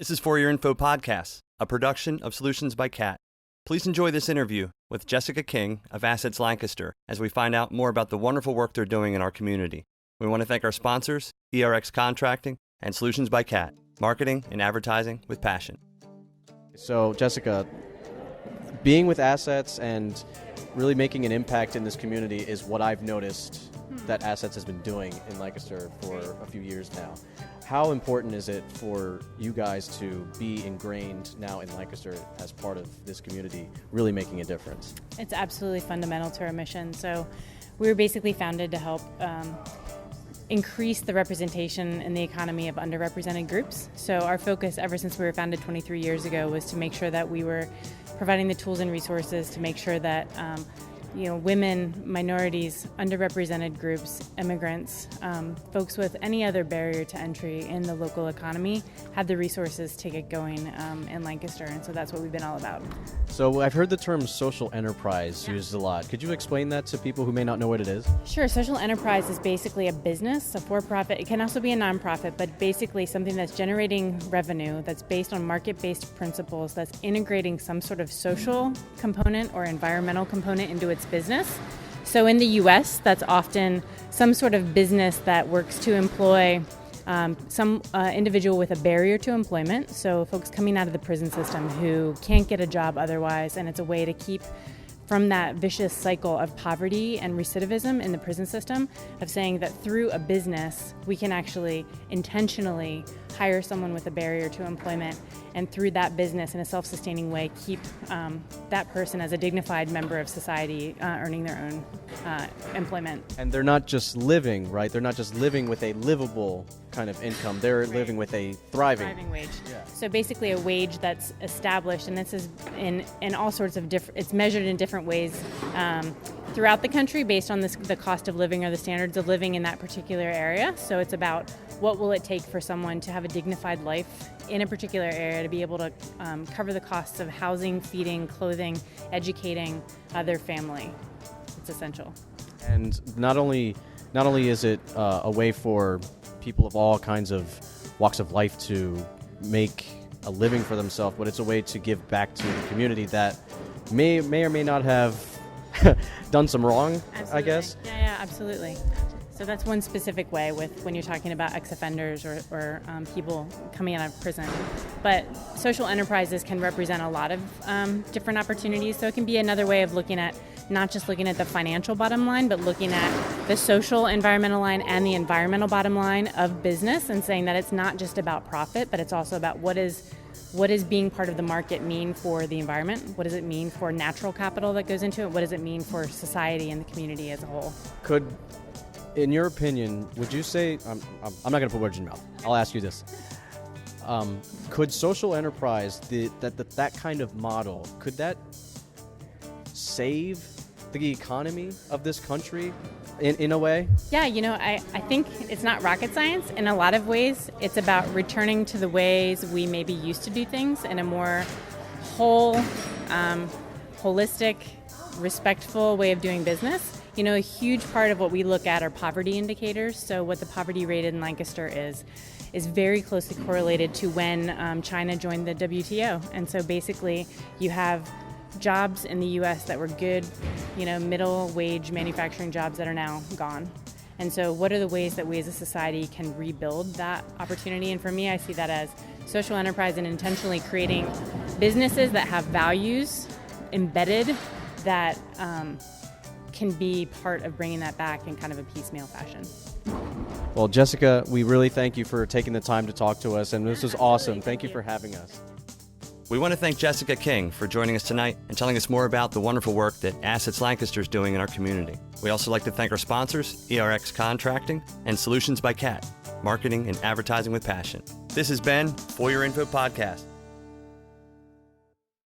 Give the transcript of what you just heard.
This is For Your Info PODCASTZ, a production of Solutions by Cat. Please enjoy this interview with Jessica King of PODCASTZ Lancaster as we find out more about the wonderful work they're doing in our community. We want to thank our sponsors, ERX Contracting and Solutions by Cat, marketing and advertising with passion. So, Jessica, being with PODCASTZ and really making an impact in this community is what I've noticed that PODCASTZ has been doing in Lancaster for a few years now. How important is it for you guys to be ingrained now in Lancaster as part of this community, really making a difference? It's absolutely fundamental to our mission. So we were basically founded to help increase the representation in the economy of underrepresented groups. So our focus ever since we were founded 23 years ago was to make sure that we were providing the tools and resources to make sure that women, minorities, underrepresented groups, immigrants, folks with any other barrier to entry in the local economy have the resources to get going in Lancaster, and so that's what we've been all about. So I've heard the term social enterprise used a lot. Could you explain that to people who may not know what it is? Sure. Social enterprise is basically a business, a for-profit. It can also be a nonprofit, but basically something that's generating revenue, that's based on market-based principles, that's integrating some sort of social component or environmental component into its business. So in the U.S., that's often some sort of business that works to employ some individual with a barrier to employment, so folks coming out of the prison system who can't get a job otherwise, and it's a way to keep from that vicious cycle of poverty and recidivism in the prison system, of saying that through a business we can actually intentionally hire someone with a barrier to employment, and through that business in a self-sustaining way keep that person as a dignified member of society, earning their own employment. And they're not just living, right? They're not just living with a livable kind of income. They're living with a thriving wage. Yeah. So basically a wage that's established, and this is in all sorts of different, it's measured in different ways throughout the country based on the cost of living or the standards of living in that particular area. So it's about what will it take for someone to have a dignified life in a particular area, to be able to cover the costs of housing, feeding, clothing, educating their family. It's essential. And not only is it a way for people of all kinds of walks of life to make a living for themselves, but it's a way to give back to the community that may or may not have done some wrong, Absolutely. I guess. Yeah, absolutely. So that's one specific way with when you're talking about ex-offenders or people coming out of prison. But social enterprises can represent a lot of different opportunities. So it can be another way of looking at, not just looking at the financial bottom line, but looking at the social environmental line and the environmental bottom line of business, and saying that it's not just about profit, but it's also about what is being part of the market mean for the environment? What does it mean for natural capital that goes into it? What does it mean for society and the community as a whole? In your opinion, would you say, I'm not going to put words in your mouth, I'll ask you this. Could social enterprise, that kind of model, could that save the economy of this country in a way? Yeah, I think it's not rocket science. In a lot of ways, it's about returning to the ways we maybe used to do things in a more holistic, respectful way of doing business. A huge part of what we look at are poverty indicators. So what the poverty rate in Lancaster is very closely correlated to when China joined the WTO. And so basically you have jobs in the U.S. that were good, middle wage manufacturing jobs that are now gone. And so what are the ways that we as a society can rebuild that opportunity? And for me, I see that as social enterprise and intentionally creating businesses that have values embedded that can be part of bringing that back in kind of a piecemeal fashion. Well, Jessica, we really thank you for taking the time to talk to us, and this was awesome. Thank you for having us. We want to thank Jessica King for joining us tonight and telling us more about the wonderful work that PODCASTZ Lancaster is doing in our community. We also like to thank our sponsors, ERX Contracting and Solutions by Cat, marketing and advertising with passion. This has been For Your Info Podcast.